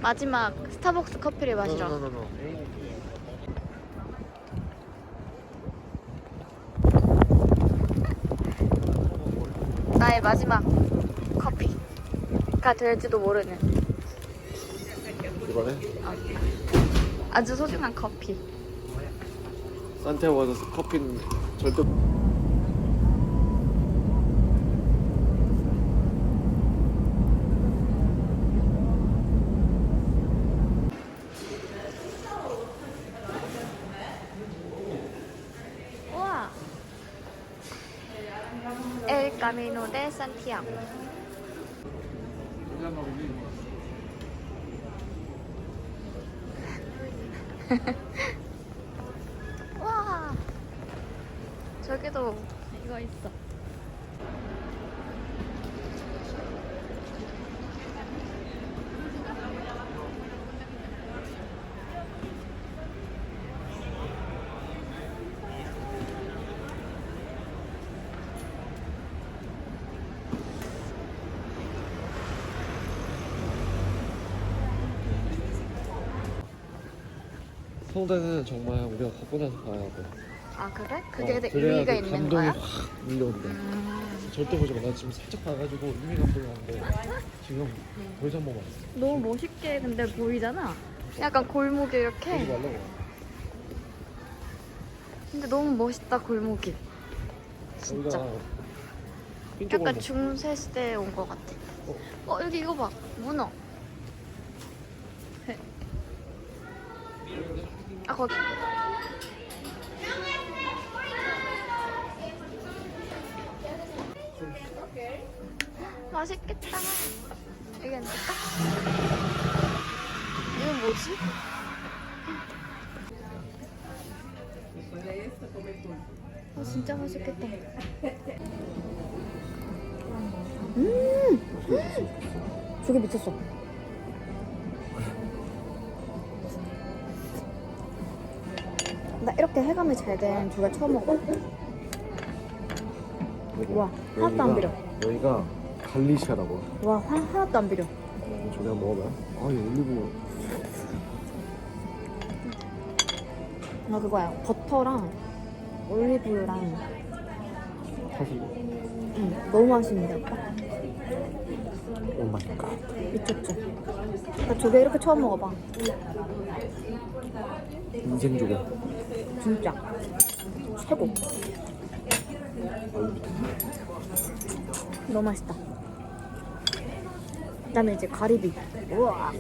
마지막 스타벅스 커피를 마시러. 나의 마지막 커피가 될지도 모르는. 이번에 아주 소중한 커피. 산티아고 가서 커피는 절대. 우와. 엘 카미노 데 산티아고. 와. 저기도 이거 있어. 성대는 정말 우리가 걷고 나서 봐야 돼. 아 그래? 그게 그래야 의미가 그 있는 감동이 거야? 확 밀려온대. 절대 보지 마. 나 지금 살짝 봐가지고 의미 감동이 왔는데 지금 보이지 한 번만. 너무 멋있게 근데 보이잖아. 약간 골목이 보지 이렇게. 말라고. 근데 너무 멋있다 골목이. 진짜. 여기가 핀 약간 골목. 중세 시대에 온 것 같아. 여기 이거 봐. 문어. 아 거기. 맛있겠다. 이게 앉을까? 이건 뭐지? 진짜 맛있겠다. 저게 미쳤어. 나 이렇게 해감이 잘 된 조개 처음 먹어. 우와, 하나도 안 비려. 여기가 갈리시아라고. 와, 하나도 안 비려. 저기 한번 먹어봐요. 아, 이 올리브. 나 그거야. 버터랑 올리브유랑. 사실. 너무 맛있는데, 오빠? 오 마이 갓. 미쳤지? 나 조개 이렇게 처음 먹어봐. 인생 조개. 진짜. 최고. 너무 맛있다. 그다음에 이제 가리비. 우와.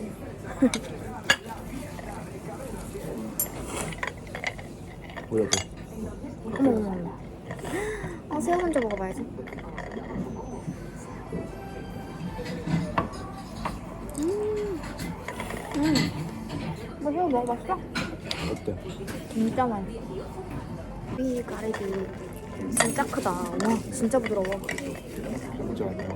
보여줘. 어머. 아, 새우 먼저 먹어봐야지. 너 새우 먹어봤어? 어때? 진짜 맛있어. 이 가리비 진짜 크다. 와, 진짜 부드러워. 진짜 아니야.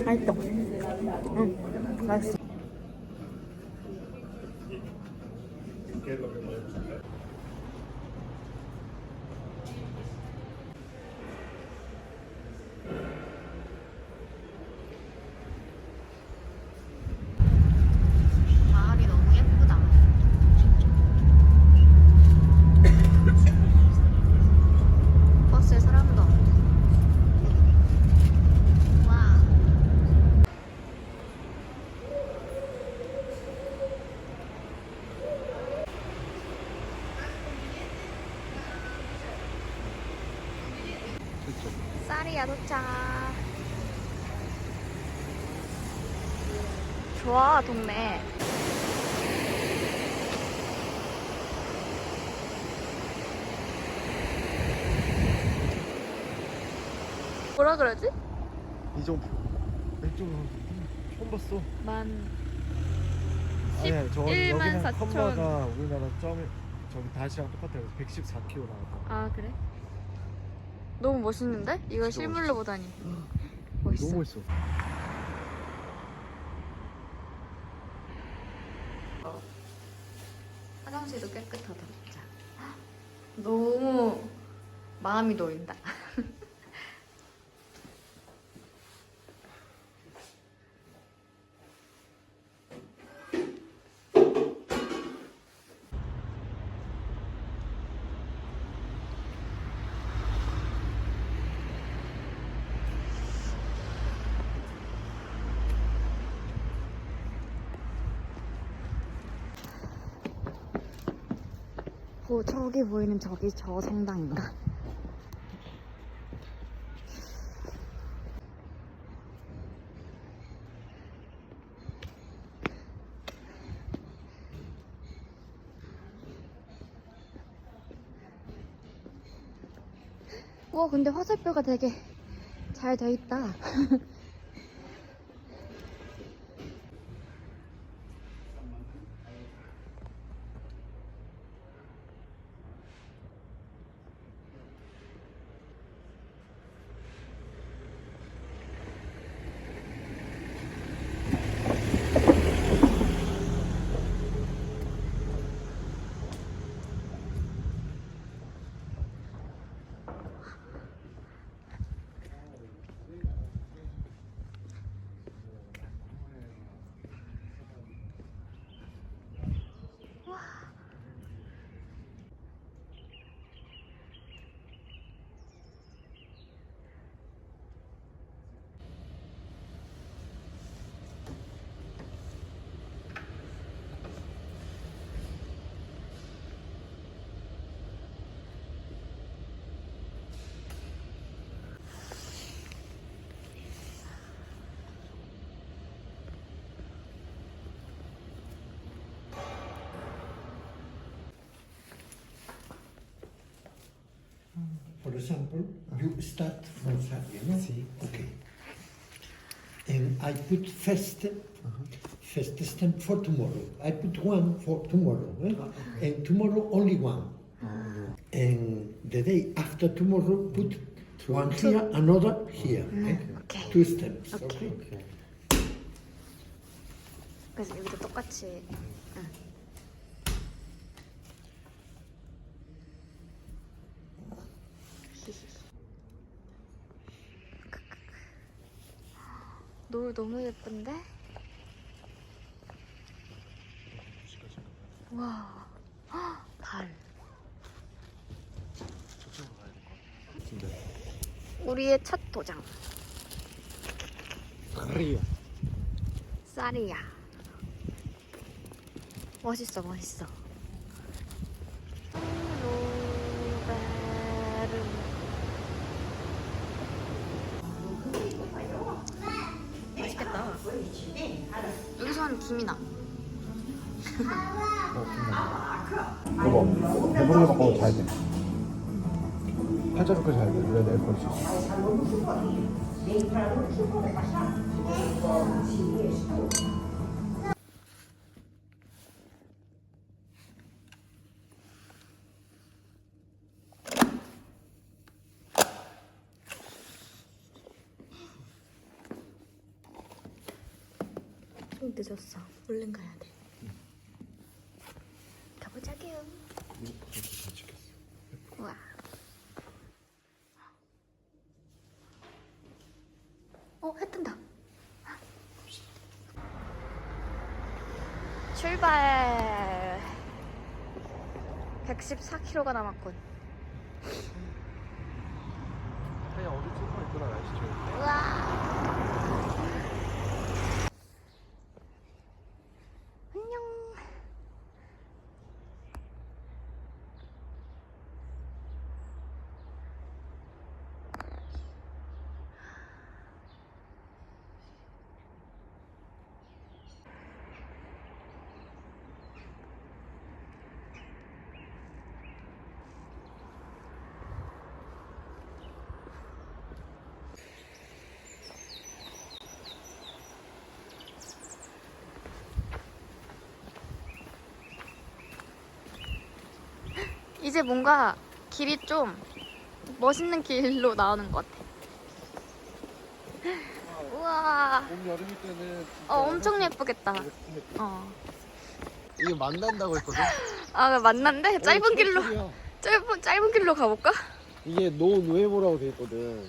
맛있어. 맛있어. 마을이 너무 예쁘다. 버스에 사람도 없고. 와. 쌀이야 도착. 좋아 동네. 뭐라 그러지? 이 정도. 이쪽은 처음 봤어. 만 아니야, 저 11만 여기는 4천. 컴마가 우리나라 점이 저기 다시랑 똑같아요. 114km 나왔다. 아 그래? 너무 멋있는데? 이걸 진짜 실물로 보다니. 너무 멋있어. 멋있어. 화장실도 깨끗하다 진짜. 너무 마음이 놓인다. 저기 보이는 저기 저 성당인가? 와, 근데 화살표가 되게 잘 돼 있다. For example, you start from Saturday, no? Sí. Okay. And I put first stamp for tomorrow. I put one for tomorrow, eh? And tomorrow only one. And the day after tomorrow, put one here, another here. Eh? 오케이. Two stamps. Okay. Okay. 그래서 여기도 똑같이. 응. 노을 너무 예쁜데? 와, 헉, 달. 저쪽으로 가야 될 것 같은데. 우리의 첫 도장. 그래요. 쌀이야. 멋있어, 멋있어. 맛있겠다. 여기서 하는 김이 나. 여보, 배부르게 바꿔도 잘 돼. 팔자로 잘 돼. 그래야 내일 볼수 있어. 좀 늦었어. 얼른 가야 돼. 가보자기요. 잘 찍혔어. 우와. 해 뜬다. 출발. 114km가 남았군. 그냥 어디 찍고 있구나, 날씨 좋을 우와. 안녕. 이제 뭔가 길이 좀 멋있는 길로 나오는 것 같아. 우와. 봄, 여름일 때는 진짜 엄청 예쁘겠다. 예쁘겠다. 이게 만난다고 했거든? 만난데? 짧은 길로, 철쭉이야. 짧은 길로 가볼까? 이게 노 누에보라고 돼 있거든.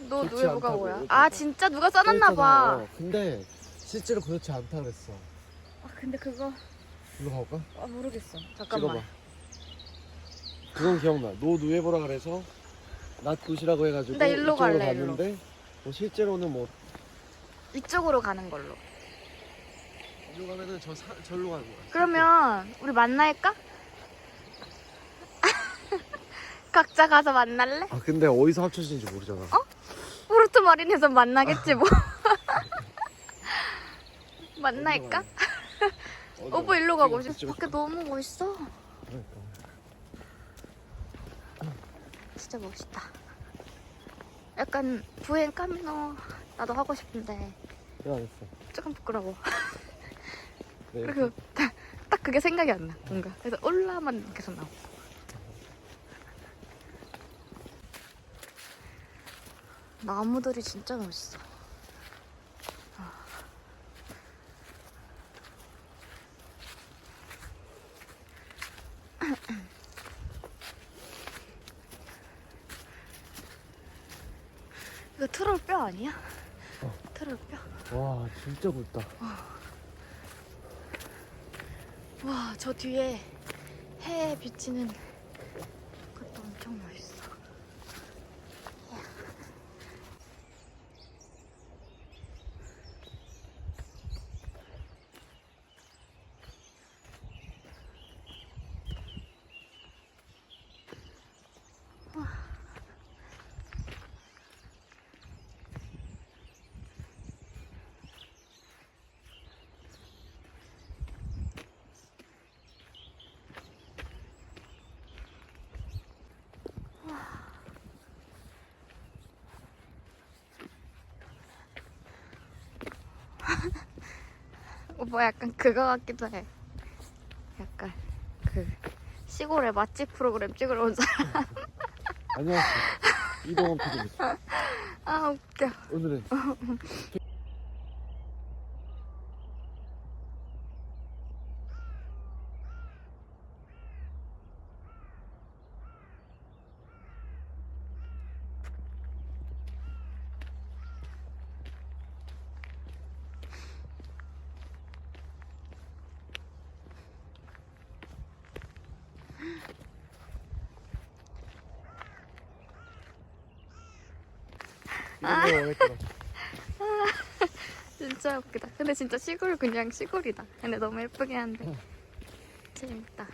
너 좋지 누에보가 않다고, 뭐야? 여기가. 진짜 누가 써놨나봐. 근데 실제로 그렇지 않다 그랬어. 근데 그거, 일로 가볼까? 모르겠어. 잠깐만. 찍어봐. 그건 기억나. 노 누에보라 그래서 낮 도시라고 해가지고 나 일로 이쪽으로 갈래, 갔는데 뭐 실제로는 뭐 이쪽으로 가는 걸로. 일로 가면은 절로 가는 거야. 그러면 우리 만날까? 각자 가서 만날래? 아 근데 어디서 합쳐진지 모르잖아. 포르투 마린에서 만나겠지 뭐. 만날까? 오빠 일로 가고 싶어. 밖에 너무 멋있어. 그러니까. 진짜 멋있다. 약간 부엔 카미노 나도 하고 싶은데 내가 안 했어. 조금 부끄러워. 네. 그리고 딱 그게 생각이 안 나. 뭔가 그래서 올라만 계속 나오고. 나무들이 진짜 멋있어. 이거 트롤 뼈 아니야? 트롤 뼈. 와 진짜 굵다. 와, 저 뒤에 해 비치는 것도 엄청 멋있어. 오빠 약간 그거 같기도 해. 약간 그 시골의 맛집 프로그램 찍으러 온 사람. 안녕하세요. 이동원 PD입니다. 아 웃겨. 오늘은 이런 거 원했구나. 진짜 웃기다. 근데 진짜 시골 그냥 시골이다. 근데 너무 예쁘긴 한데 재밌다.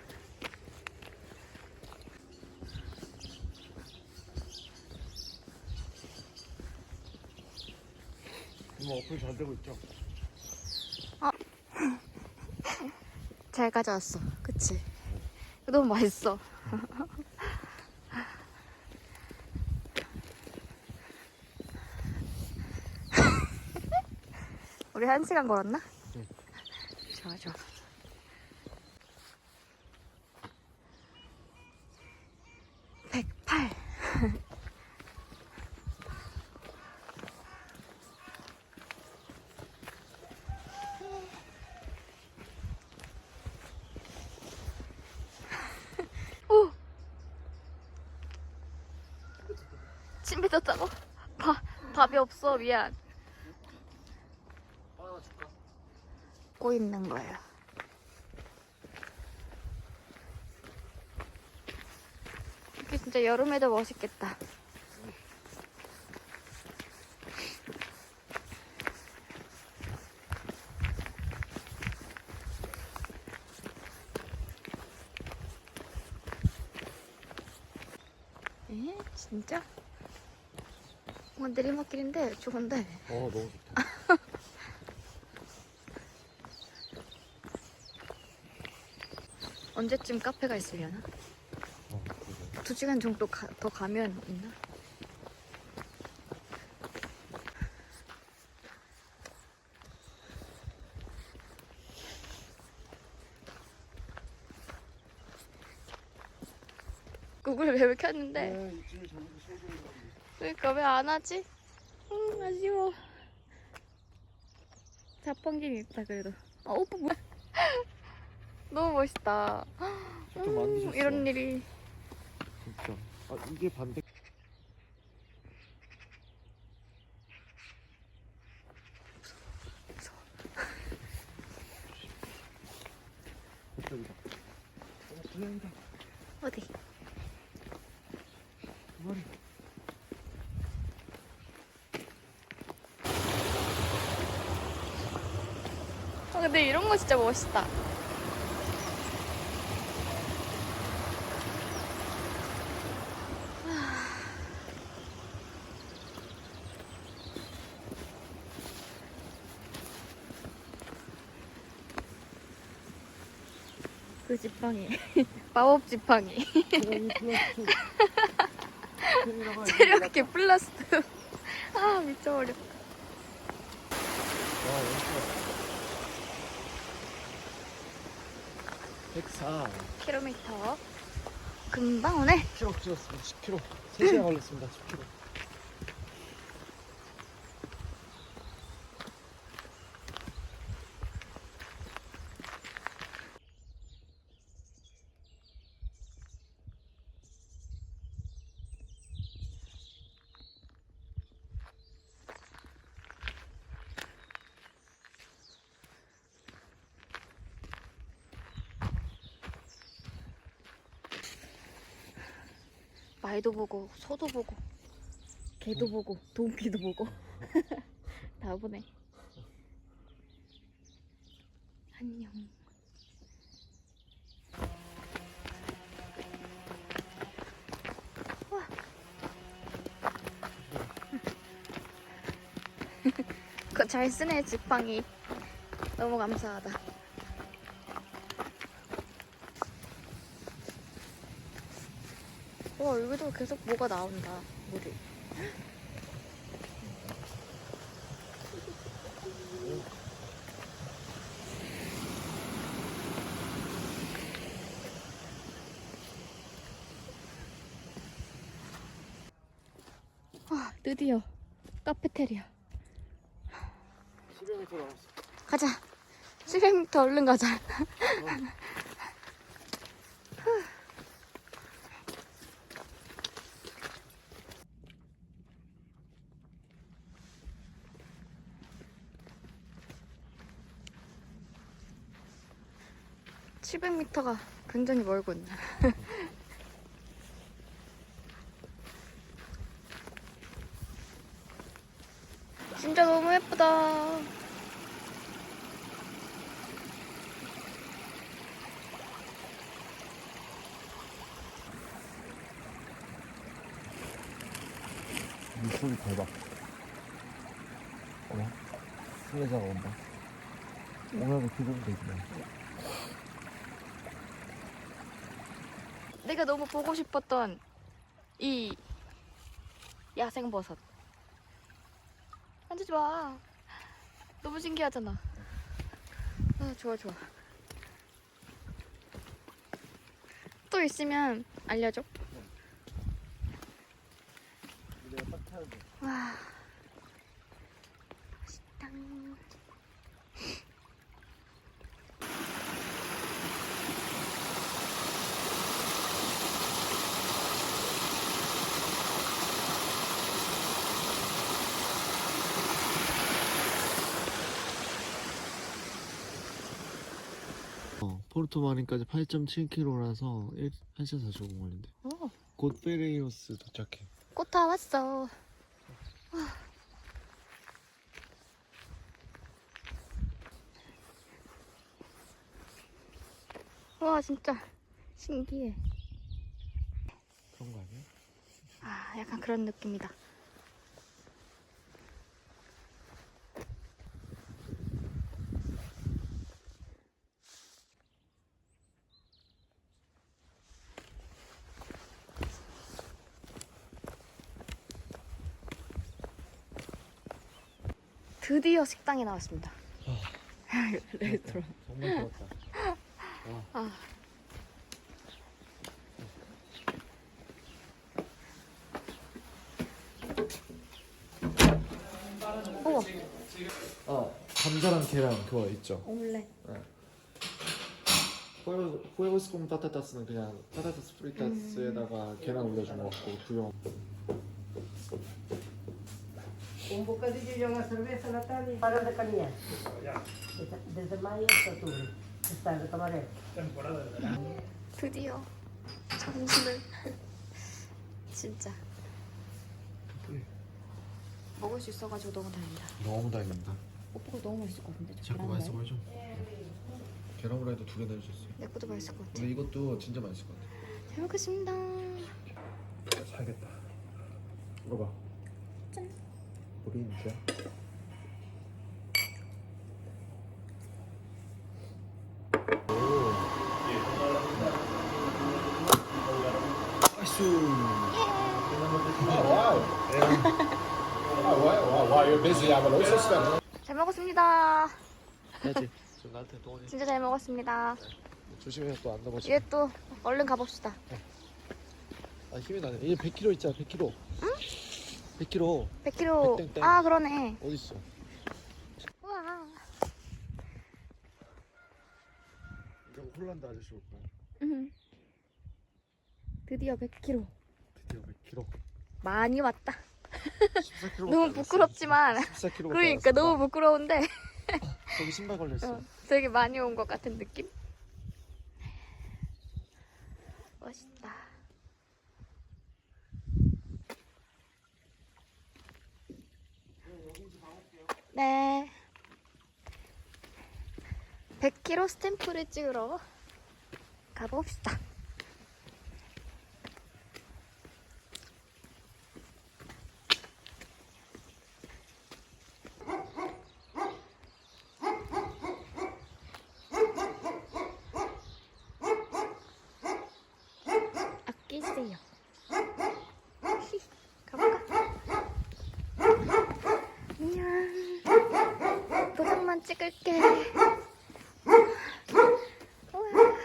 뭐 어플 잘 되고 있죠? 잘 가져왔어. 그치? 너무 맛있어. 우리 1시간 걸었나? 응. 좋아 좋아. (108) 오! 침 뱉었다고? 밥이 없어. 미안. 하나 줄까? 먹고 있는 거예요. 이게 진짜 여름에도 멋있겠다. 에? 진짜? 내리막길인데 좋은데. 너무 좋다. 언제쯤 카페가 있으려나? 그러게. 2시간 정도 더 가면 있나? 구글 맵을 켰는데 이쯤에 저기서 소주를 그러니까 왜 안 하지? 아쉬워. 자판기는 있다 그래도. 오빠 뭐야? 너무 멋있다. 직접 만드셨어. 이런 일이. 진짜. 아 이게 반대. 저기다. 불량이다. 어디? 두 마리. 근데 이런 거 진짜 멋있다. 그 지팡이. 마법 지팡이. 체력계 플러스. 아 미쳐버려. 104 킬로미터. 금방 오네. 10km 찍었습니다. 10km 3시간 걸렸습니다. 10km. 말도 보고 소도 보고 개도 보고 동키도 보고 다 보네. 안녕. 와. 그거 잘 쓰네 지팡이. 너무 감사하다. 와 여기도 계속 뭐가 나온다. 물이. 와 드디어 카페테리아. 10m 남았어. 가자. 700m 얼른 가자. 700m가 굉장히 멀군. 진짜 너무 예쁘다. 물소리 대박. 어머, 수혜자가 온다. 오늘도 기분이 되지네. 내가 너무 보고 싶었던 이 야생버섯. 만지지 마. 너무 신기하잖아. 아, 좋아, 좋아. 또 있으면 알려줘. 내가 딱 타야 돼. 와. 맛있다. 포르토마린까지 8.7km라서 1시간 45분 걸린대. 오, 곧 페레이로스 도착해. 꽃 다 왔어. 와, 진짜 신기해. 그런 거 아니야? 아, 약간 그런 느낌이다. 드디어 식당에 나왔습니다. 레스토랑. 정말 좋았다. 아. 우와, 감자랑 계란 그거 있죠? 오믈렛. 후에고스 콤 파타타스는 그냥 파타타스 프리타스에다가 계란 올려준 거 같고 구형. Un bocadillo y una cerveza, Natalia. Para de cañar. Desde mayo hasta octubre. Está de camarero. 드디어 점심을 진짜 먹을 수 있어가지고 너무 다행이다. 너무 다행입니다. 오빠가 너무 맛있을 것 같은데. 자꾸 맛있어 보여줘. 계란 후라이도 2개 내주셨어요. 내 것도 맛있을 것 같아. 근데 이것도 진짜 맛있을 것 같아. 잘 먹겠습니다. 살겠다. 이거 봐. 짠. 우리 진짜. 오. While you're busy, I will also spend. 잘 먹었습니다. 해야지. 저 나한테 동원해. 진짜 잘 먹었습니다. 조심해 또 안 넘어지. 이제 또 얼른 가봅시다. 아 힘이 나네. 얘 100kg 있잖아. 100kg. 응? 100kg. 100kg. 땡땡. 아 그러네. 어디 있어? 우와. 이거 홀란드 아저씨 올 거야. 드디어 100kg. 드디어 100kg. 많이 왔다. 14kg. 너무 부끄럽지만. 14kg. 그러니까 너무 부끄러운데 저기 신발 걸렸어. 되게 많이 온 것 같은 느낌? 멋있다. 네. 100kg 스탬프를 찍으러 가봅시다. 아끼세요. 히, 가볼까? 안녕. 도장만 찍을게. 우와.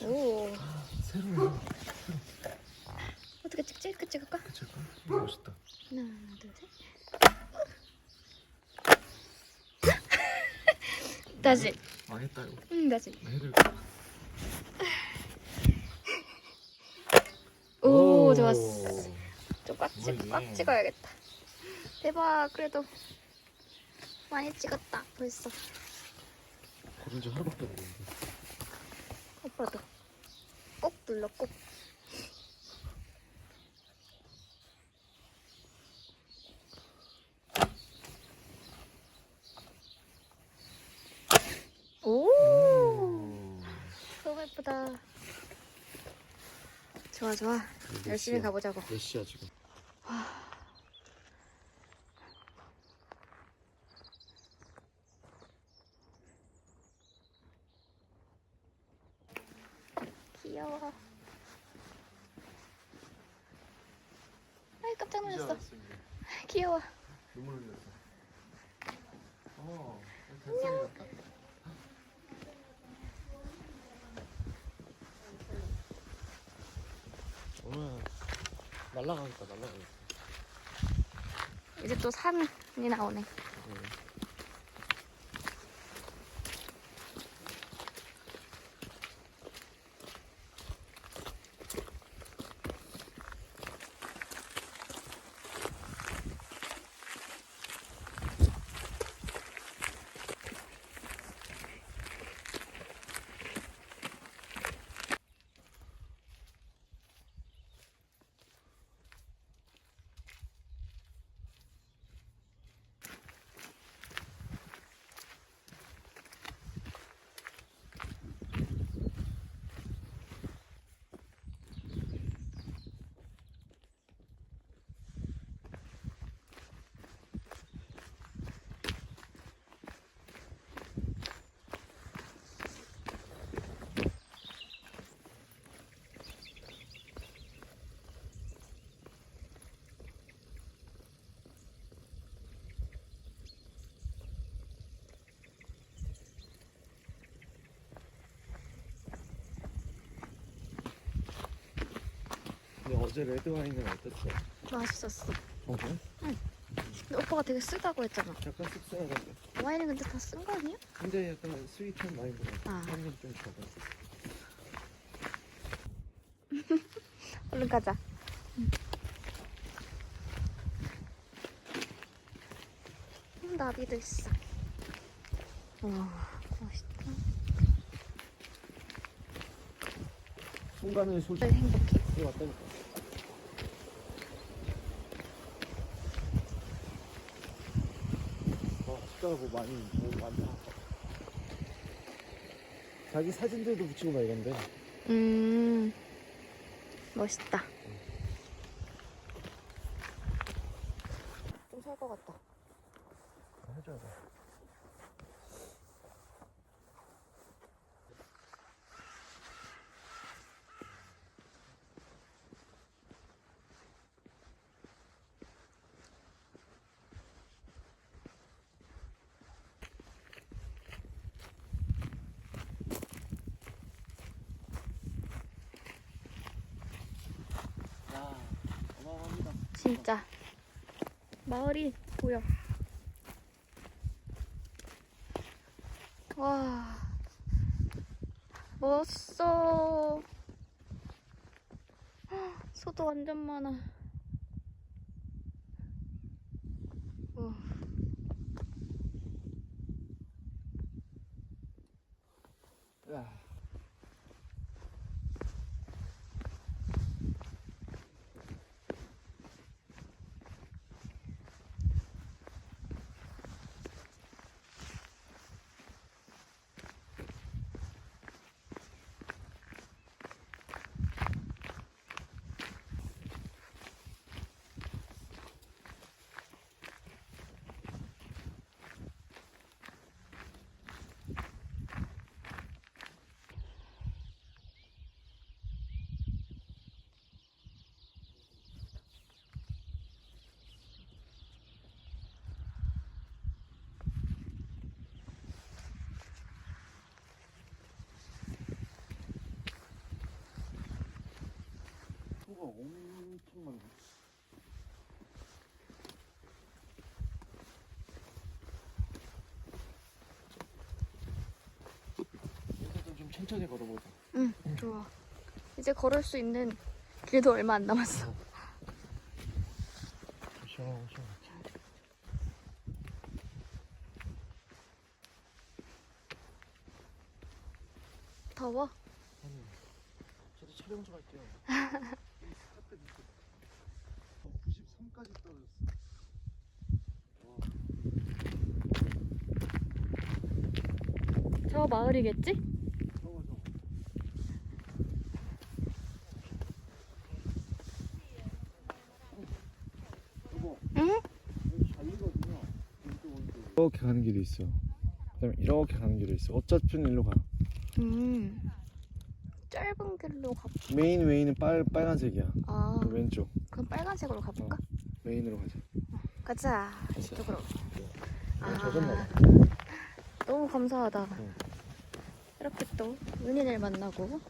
오. 새로워. 어떻게 찍지? 이렇게 찍을까? 그칠까? 멋있다. 하나, 둘, 셋. 다시. 망했다 이거. 다시. 해를. 오, 좋았어. 좀 꽉 뭐지? 찍어야겠다. 대박. 그래도 많이 찍었다. 벌써. 걸은 지 하루밖에 안 됐는데. 오빠도 꼭 눌러 꼭. 오. 너무 예쁘다. 좋아 좋아. 열심히 시야? 가보자고. 몇 시야 지금? 귀여워. 아이 깜짝 놀랐어. 귀여워. 눈물 흘렸어. 별성이 같다. 오늘 날라가겠다. 이제 또 산이 나오네. 근데 어제 레드 와인은 어땠어? 맛있었어. 그래? 근데 오빠가 되게 쓰다고 했잖아. 약간 씁쓸하던데. 와인은 근데 다 쓴 거 아니야? 근데 약간 스위트한 와인보다 아. 향은 좀 적어. 얼른 가자. 나비도 있어. 와, 멋있다. 순간의 소식. 행복해. 이거 왔다니까. 숫자가 뭐 많이 많다. 자기 사진들도 붙이고 막 이런데. 멋있다. 좀 살 것 같다. 해줘야 돼. 진짜 마을이 보여. 와, 멋있어. 소도 완전 많아. 우와. 소가 엄청 많네. 일단 좀 천천히 걸어보자. 응, 좋아. 이제 걸을 수 있는 길도 얼마 안 남았어. 쉬어쉬어. 더워? 아니, 저도 촬영 좀 할게요. 93까지 떨어졌어. 저 마을이겠지? 저거. 여보, 응? 여기 달리거든요. 이렇게 가는 길이 있어. 그다음에 이렇게 가는 길이 있어. 어차피 일로 가. 짧은 길로 가볼까? 메인은 빨간색이야. 아, 그 왼쪽. 그럼 빨간색으로 가볼까? 메인으로 가자. 가자. 이쪽으로. 젖었나 봐. 너무 감사하다. 응. 이렇게 또 은인을 만나고.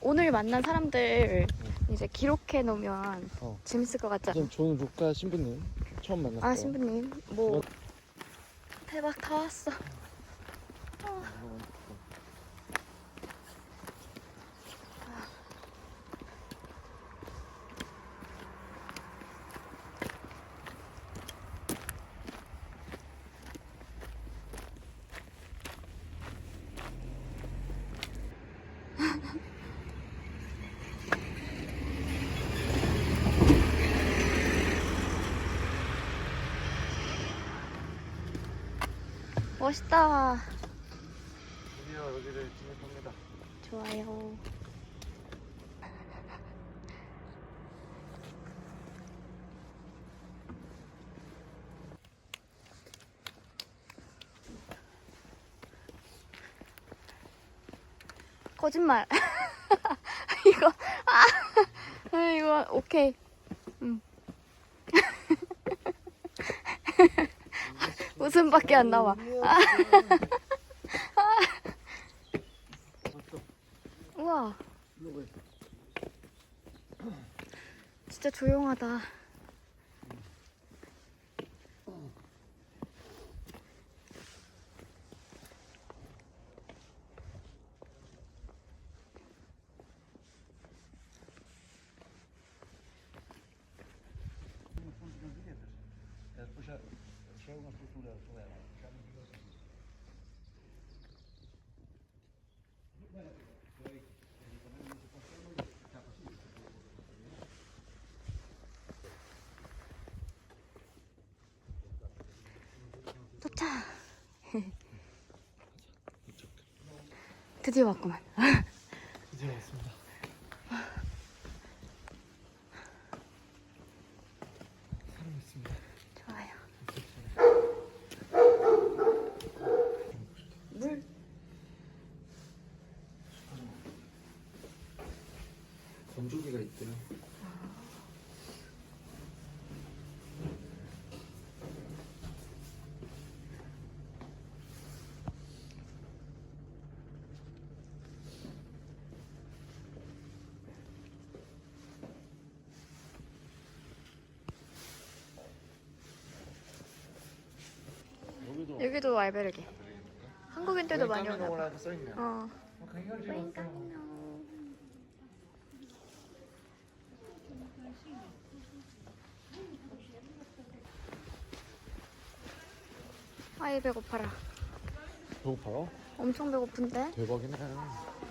오늘 만난 사람들 이제 기록해 놓으면 어. 재밌을 것 같지 않아? 우선 존 루카 신부님 처음 만났어. 아, 신부님. 뭐 대박 다 왔어. 멋있다. 드디어 여기를 진입합니다. 좋아요. 거짓말. 이거 오케이. 웃음밖에 안 나와. 우와, 진짜 조용하다. 도착. 드디어 왔구만. 드디어 왔습니다. 사람 있습니다. 좋아요. 물. 건조기가 있대요. 여기도 알베르게. 한국인들도 많이 오나 봐. 카미노라고 써있네요. 어. 굉장히 아이 배고파라. 배고파요? 엄청 배고픈데? 대박이네.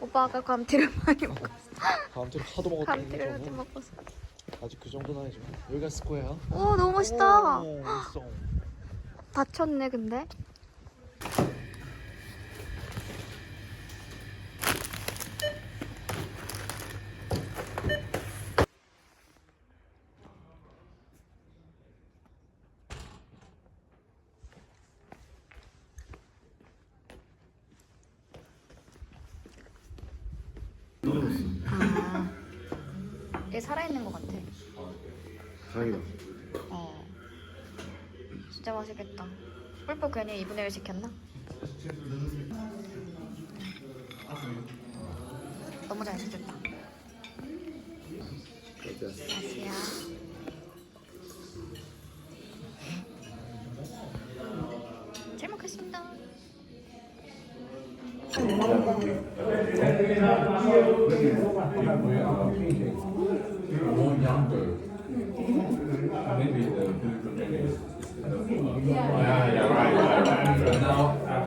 오빠 아까 감튀를 많이 먹었어. 감튀를 하도 먹었더니 감튀를 이렇게 저는 먹었어. 아직 그 정도는 아니지만 여기가 스코어야. 오 너무 멋있다. 오, 멋있어. 다쳤네 근데. 아, 얘 살아있는 것 같아. 다행이다. 어. 진짜 맛있겠다. 뿔뽀 괜히 2분의 1 시켰나? 너무 잘생겼다. 아시아. 잘 먹겠습니다. Maybe the